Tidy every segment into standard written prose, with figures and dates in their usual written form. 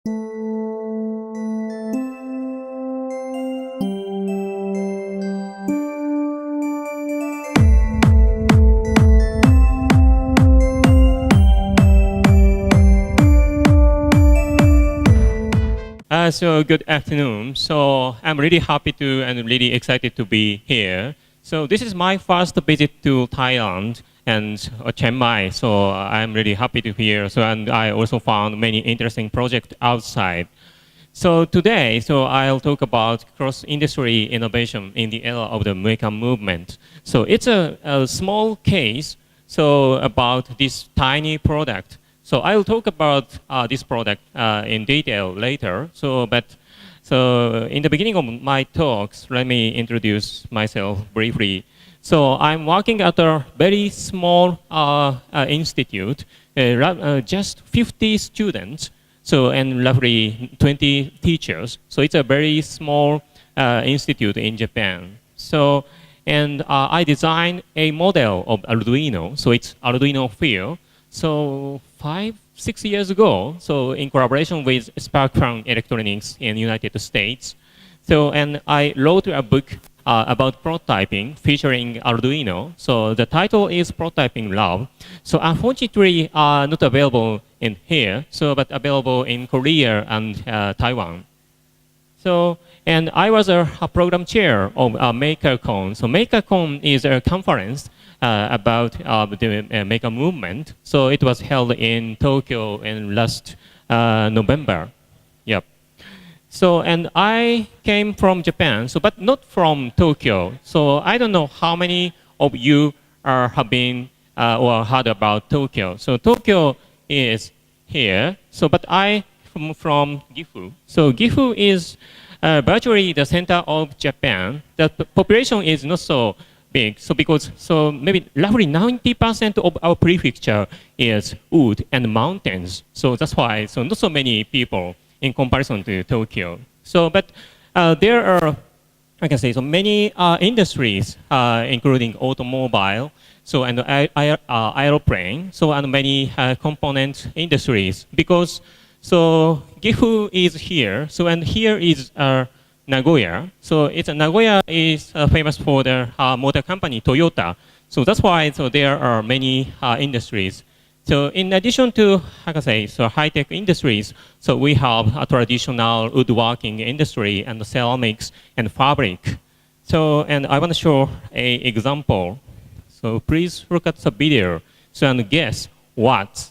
So good afternoon. So I'm really happy to and really excited to be here. So this is my first visit to Thailand and Chiang Mai. So I'm really happy to be here. So and I also found many interesting projects outside. So today, so I'll talk about cross-industry innovation in the era of the maker movement. So it's a small case. So about this tiny product. So I'll talk about this product in detail later. So in the beginning of my talks, let me introduce myself briefly. So I'm working at a very small institute, just 50 students, so and roughly 20 teachers. So it's a very small institute in Japan. So and I designed a model of Arduino. So it's Arduino Feel. So 5-6 years ago, so in collaboration with Sparkfun Electronics in the United States, so and I wrote a book about prototyping featuring Arduino. So the title is Prototyping Lab. So unfortunately, not available in here, so but available in Korea and Taiwan. So and I was a program chair of MakerCon. So MakerCon is a conference about the maker movement. So it was held in Tokyo in last November. Yep. So and I came from Japan, so but not from Tokyo. So I don't know how many of you have been or heard about Tokyo. So Tokyo is here. So but I am from Gifu. So Gifu is virtually the center of Japan. The population is not so big, so because so maybe roughly 90% of our prefecture is wood and mountains. So that's why so not so many people in comparison to Tokyo. So but there are, I can say, so many industries, including automobile, so and aeroplane, so and many component industries. Because so Gifu is here, so and here is Nagoya. So Nagoya is famous for the motor company Toyota. So that's why so there are many industries. So in addition to, how can I say, so high-tech industries, so we have a traditional woodworking industry and ceramics and fabric. So and I want to show an example. So please look at the video. So and guess what.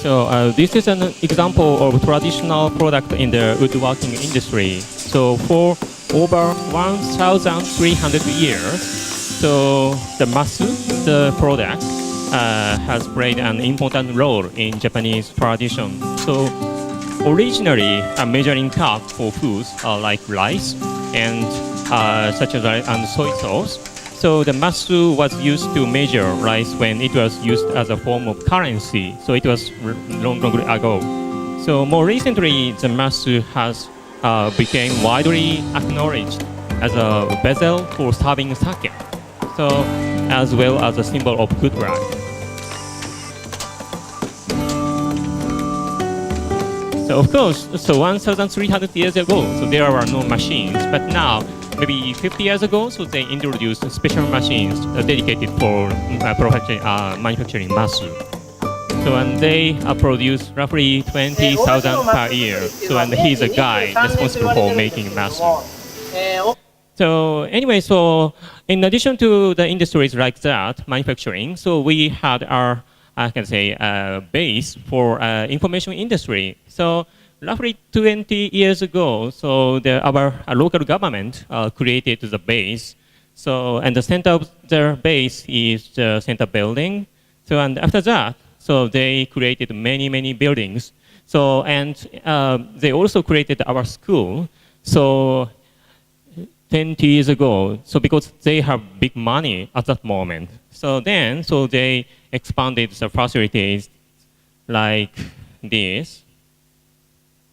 So this is an example of traditional product in the woodworking industry. So for over 1,300 years, so the masu, the product, has played an important role in Japanese tradition. So originally, a measuring cup for foods like rice and such as and soy sauce. So the masu was used to measure rice when it was used as a form of currency. So it was long ago. So more recently, the masu has became widely acknowledged as a vessel for serving sake. So as well as a symbol of good luck. So of course, so 1,300 years ago, so there were no machines, but now maybe 50 years ago, so they introduced special machines dedicated for manufacturing masu. So and they produce roughly 20,000 per year. So and he's a guy responsible for making masu. So anyway, so in addition to the industries like that, manufacturing, so we had our, I can say, base for information industry. So roughly 20 years ago, so our local government created the base. So, and the center of their base is the center building. So, and after that, so they created many buildings. So, and they also created our school. So 10 years ago, so because they have big money at that moment. So then, so they expanded the facilities like this.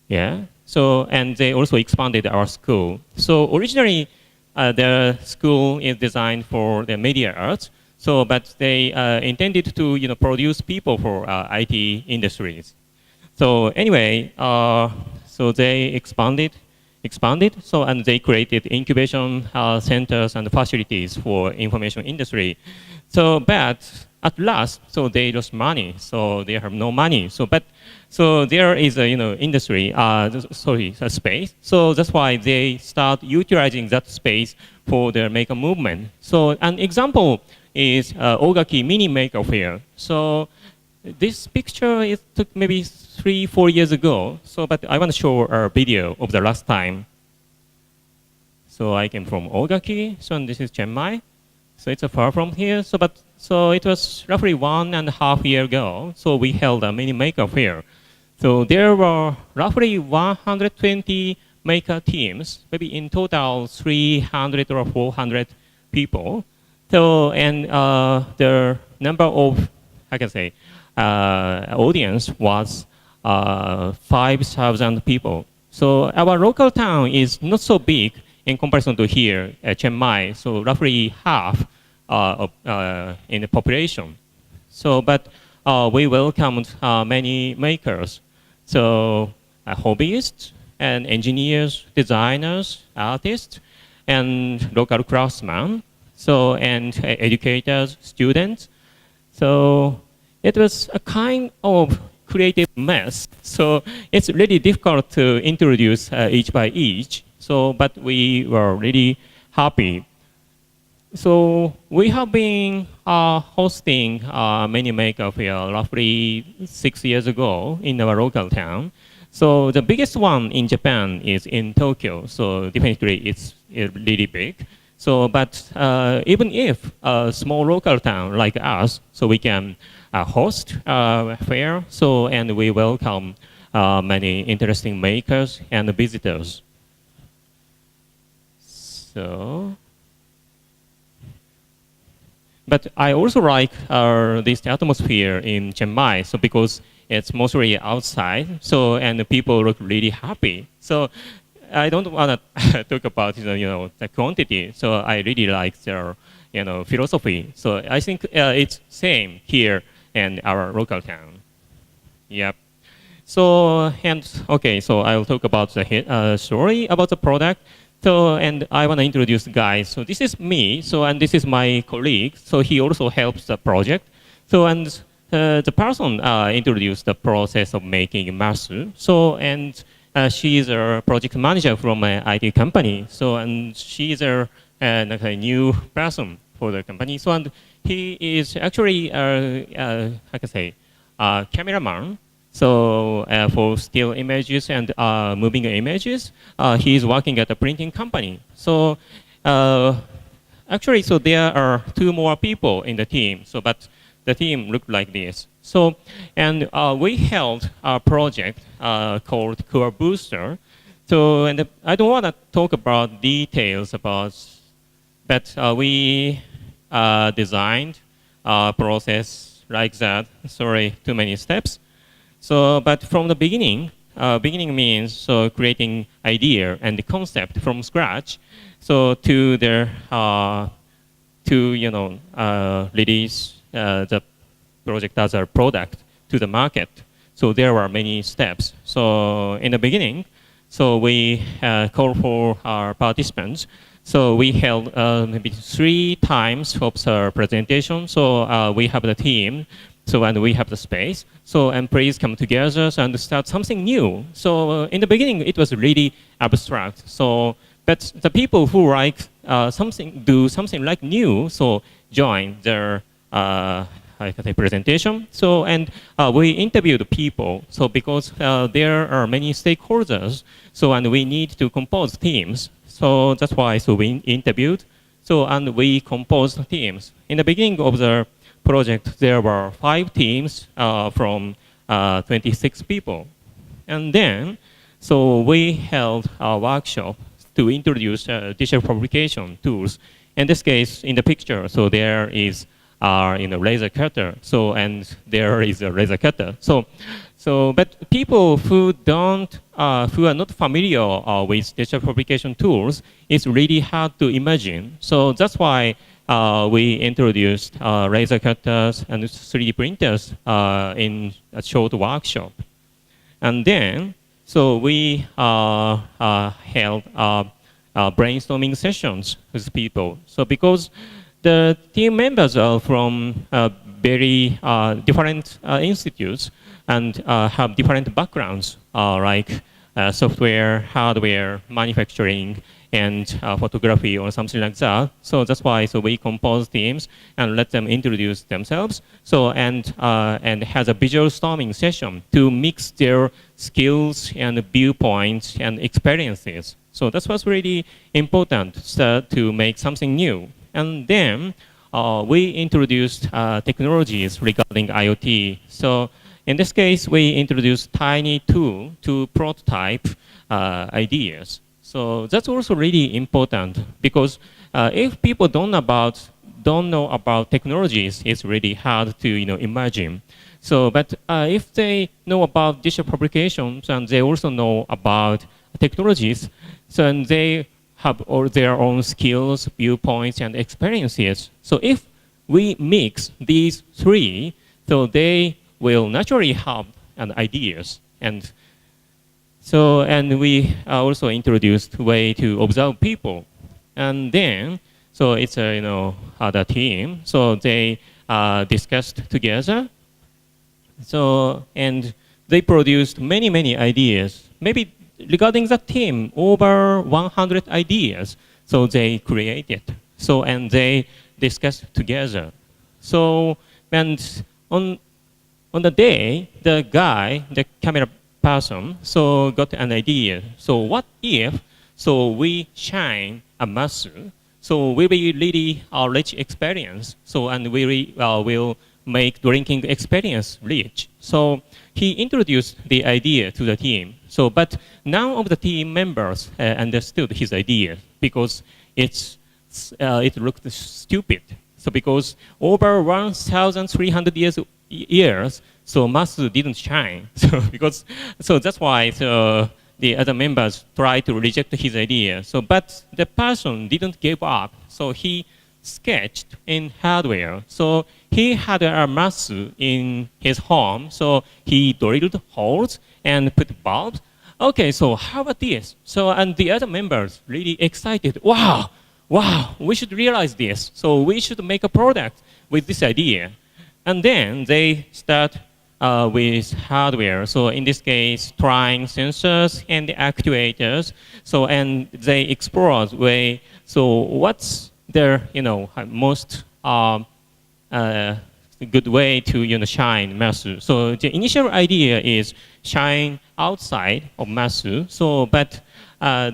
Yeah. So, and they also expanded our school. So originally, the school is designed for the media arts. So, but they intended to, produce people for IT industries. So anyway, so they expanded. So, and they created incubation centers and facilities for information industry. So, but at last, so they lost money. So they have no money. So, but so there is a industry, a space. So that's why they start utilizing that space for their maker movement. So an example is Ogaki Mini Maker Fair. So this picture it took maybe 3-4 years ago. So, but I want to show a video of the last time. So I came from Ogaki. So and this is Chiangmai. So it's far from here. So, but so it was roughly 1.5 years ago. So we held a mini maker fair. So there were roughly 120 maker teams, maybe in total 300 or 400 people. So and the number of, I can say, audience was 5,000 people. So our local town is not so big in comparison to here at Chiang Mai, so roughly half in the population. So, but we welcomed many makers. So hobbyists and engineers, designers, artists, and local craftsmen. So, and educators, students. So it was a kind of creative mess. So it's really difficult to introduce each by each. So, but we were really happy. So we have been hosting many maker fair roughly 6 years ago in our local town. So the biggest one in Japan is in Tokyo. So definitely it's really big. So, but even if a small local town like us, so we can host a fair. So, and we welcome many interesting makers and visitors. So, but I also like this atmosphere in Chiang Mai. So because it's mostly outside. So and the people look really happy. So I don't want to talk about the quantity. So I really like their philosophy. So I think it's same here in our local town. Yep. So and okay. So I will talk about the story about the product. So, and I want to introduce the guys. So this is me. So, and this is my colleague. So he also helps the project. So, and the person introduced the process of making masu. So, and she is a project manager from an IT company. So, and she is like a new person for the company. So, and he is actually, how can I say, a cameraman. So for still images and moving images, he is working at a printing company. So actually, so there are 2 more people in the team. So, but the team looked like this. So, and we held a project called Core Booster. So, and I don't want to talk about details about, but we designed a process like that. Sorry, too many steps. So, but from the beginning, beginning means so creating idea and the concept from scratch. So to the release the project as a product to the market. So there are many steps. So in the beginning, so we call for our participants. So we held maybe 3 times of the presentation. So we have the team. So, and we have the space. So, and please come together and start something new. So, in the beginning, it was really abstract. So, but the people who like do something like new, so join their presentation. So, and we interviewed people. So, because there are many stakeholders, so, and we need to compose teams. So, that's why, so we interviewed. So, and we composed teams. In the beginning of the project, there were 5 teams from 26 people. And then, so we held a workshop to introduce digital fabrication tools. In this case, in the picture, so there is laser cutter. So and there is a laser cutter. But people who are not familiar with digital fabrication tools, it's really hard to imagine. So that's why we introduced laser cutters and 3D printers in a short workshop. And then, so we held brainstorming sessions with people. So because the team members are from very different institutes and have different backgrounds, like software, hardware, manufacturing, and photography or something like that. So that's why we compose teams and let them introduce themselves. So and has a visual storming session to mix their skills and viewpoints and experiences. So that was really important to make something new. And then we introduced technologies regarding IoT. So in this case, we introduced tiny tool to prototype ideas. So that's also really important because if people don't know about technologies, it's really hard to imagine. So, but if they know about digital fabrications and they also know about technologies, so and they have all their own skills, viewpoints, and experiences. So if we mix these three, so they will naturally have ideas. And we also introduced way to observe people. And then, so it's the team. So they discussed together. So, and they produced many ideas. Maybe regarding the team, over 100 ideas. So they created. So, and they discussed together. So, and on the day, the camera person, so got an idea. So what if, so we shine a muscle, so we will really rich experience. So, and we will make drinking experience rich. So he introduced the idea to the team. So, but none of the team members understood his idea because it looked stupid. So because over 1,300 years, so muscle didn't shine. So that's why the other members tried to reject his idea. So, but the person didn't give up. So he sketched in hardware. So he had a muscle in his home. So he drilled holes and put bulbs. Okay, so how about this? So, and the other members really excited. Wow, we should realize this. So we should make a product with this idea. And then they start with hardware. So in this case, trying sensors and the actuators. So, and they explored way. So what's their, most good way to shine muscle. So the initial idea is shine outside of muscle. So, but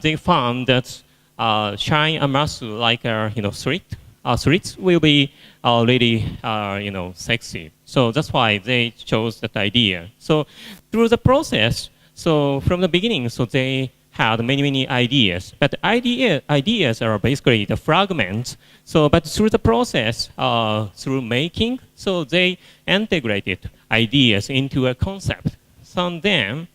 they found that shine a muscle like a slits will be really sexy. So that's why they chose that idea. So through the process, so from the beginning, so they had many ideas, but ideas are basically the fragments. So, but through the process, through making, so they integrated ideas into a concept. So then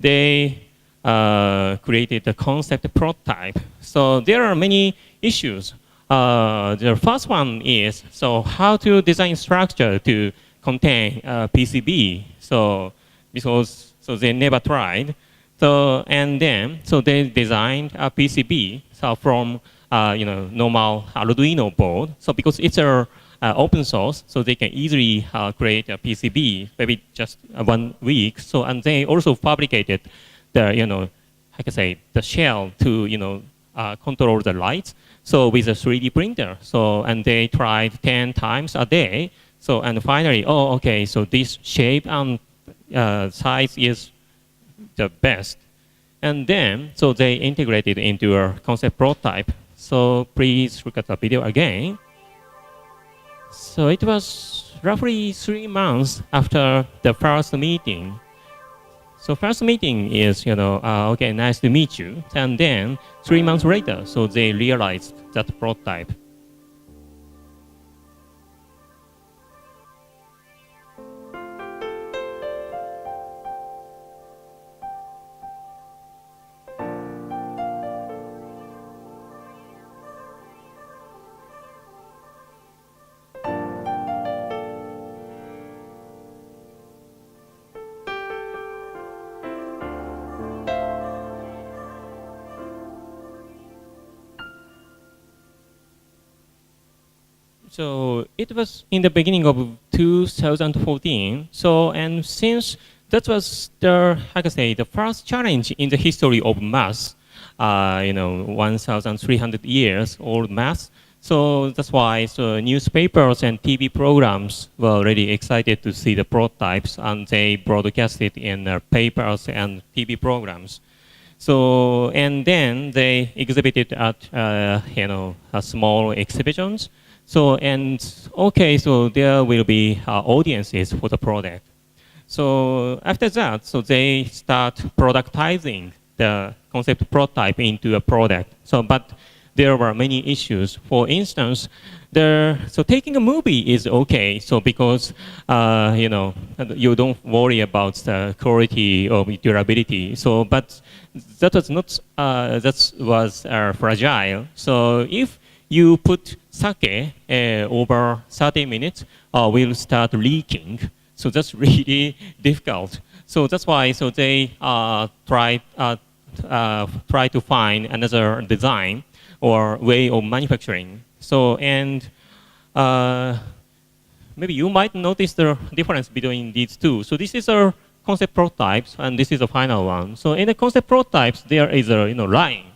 they created a concept prototype. So there are many issues. The first one is so how to design structure to contain PCB. So because they never tried. So and then so they designed a PCB from normal Arduino board. So because it's a open source, so they can easily create a PCB maybe just 1 week. So and they also fabricated the the shell to control the lights. So with a 3D printer. So and they tried 10 times a day. So and finally, oh okay, so this shape and size is the best. And then, so they integrated into a concept prototype. So please look at the video again. So it was roughly 3 months after the first meeting. So first meeting is, okay, nice to meet you. And then 3 months later, so they realized that prototype. So it was in the beginning of 2014. So, and since that was the, how can I say, the first challenge in the history of math, 1,300 years old math. So that's why so newspapers and TV programs were really excited to see the prototypes, and they broadcast it in their papers and TV programs. So, and then they exhibited at, small exhibitions. So, and okay, so there will be audiences for the product. So after that, so they start productizing the concept prototype into a product. So, but there were many issues. For instance, so taking a movie is okay. So because, you don't worry about the quality or durability. So, but that was not, that was fragile. So if you put sake over 30 minutes, will start leaking. So that's really difficult. So that's why so they try to find another design or way of manufacturing. So, and maybe you might notice the difference between these two. So this is our concept prototypes, and this is the final one. So in the concept prototypes, there is a line.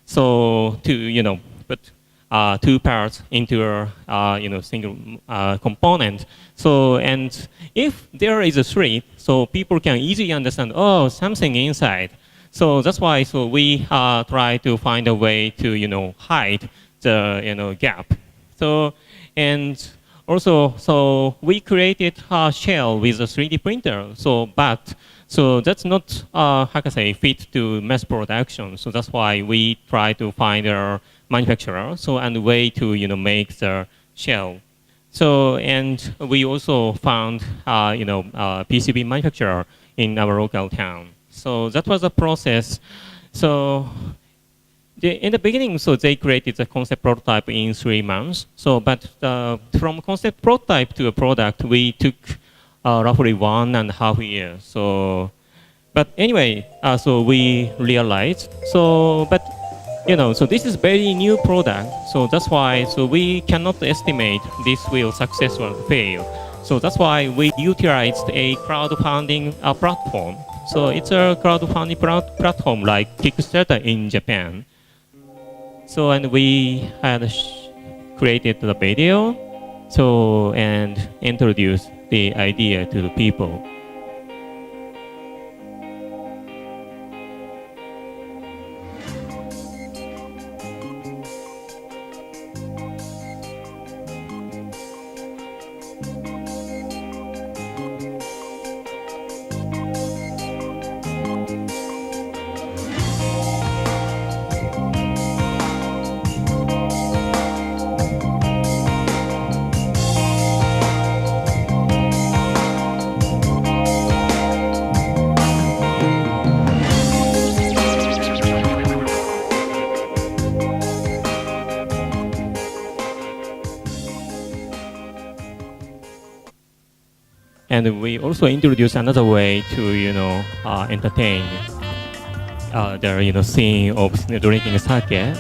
So to put 2 parts into a single component. So, and if there is a thread, so people can easily understand, oh, something inside. So that's why so we try to find a way to hide the gap. So, and also so we created a shell with a 3D printer. So so that's not how can I say fit to mass production. So that's why we try to find a manufacturer, so and a way to make the shell. So, and we also found PCB manufacturer in our local town. So that was a process. So in the beginning, so they created the concept prototype in 3 months. So, but from concept prototype to a product, we took roughly 1.5 years. So, but anyway, so we realized. So, but so this is very new product. So that's why so we cannot estimate this will success or fail. So that's why we utilized a crowdfunding platform. So it's a crowdfunding platform like Kickstarter in Japan. So, and we had created the video, so, and introduced the idea to the people. And we also introduce another way to entertain the scene of drinking sake.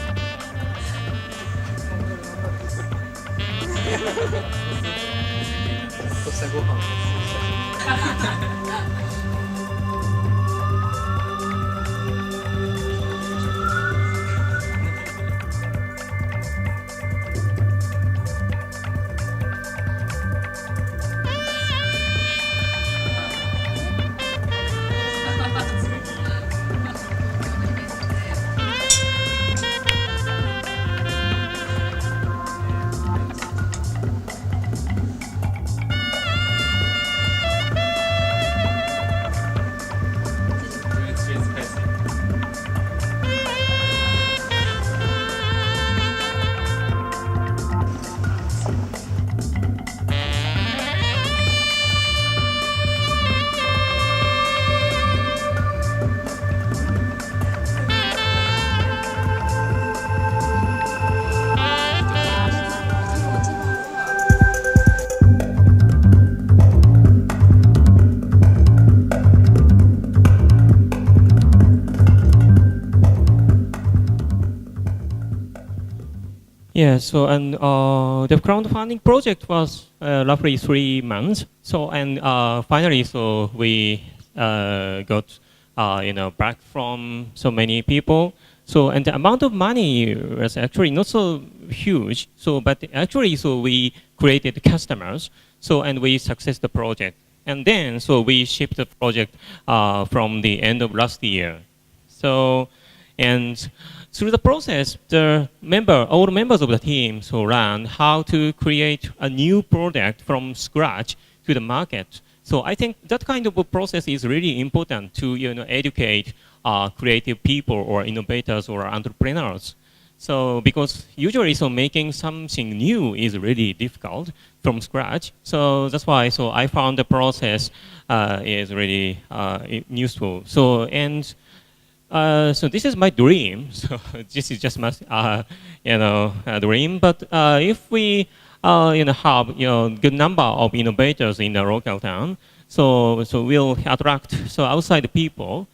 Yeah, so and the crowdfunding project was roughly 3 months. So and finally, so we got back from so many people. So and the amount of money was actually not so huge. So but actually, so we created customers. So and we success the project. And then so we shipped the project from the end of last year. So and through the process, all members of the team so learned how to create a new product from scratch to the market. So I think that kind of a process is really important to educate creative people or innovators or entrepreneurs. So because usually so making something new is really difficult from scratch. So that's why so I found the process is really useful. So and so this is my dream. So this is just my, dream. But if we, have good number of innovators in the local town, so we'll attract outside people.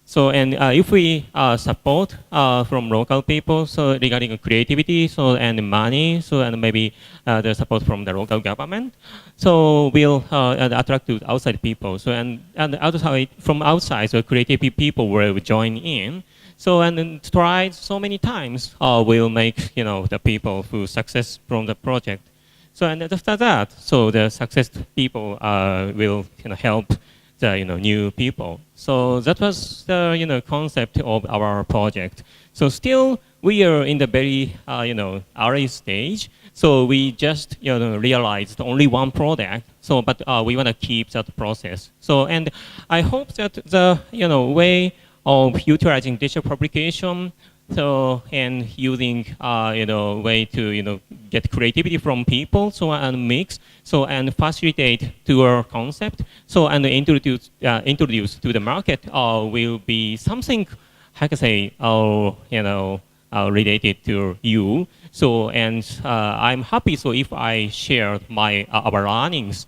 So and if we support from local people, so regarding creativity, so and money, so and maybe the support from the local government, so we'll attract to outside people. So and outside from outside, so creative people will join in. So and then tried so many times, we'll make the people who success from the project. So and after that, so the success people will help the new people. So that was the concept of our project. So still we are in the very early stage. So we just realized only one product. So but we want to keep that process. So and I hope that the way of utilizing digital publication. So and using way to get creativity from people, so and mix, so and facilitate to our concept, so and introduce to the market will be something, how can I say, related to you. So and I'm happy. So if I share our learnings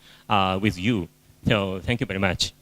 with you. So thank you very much.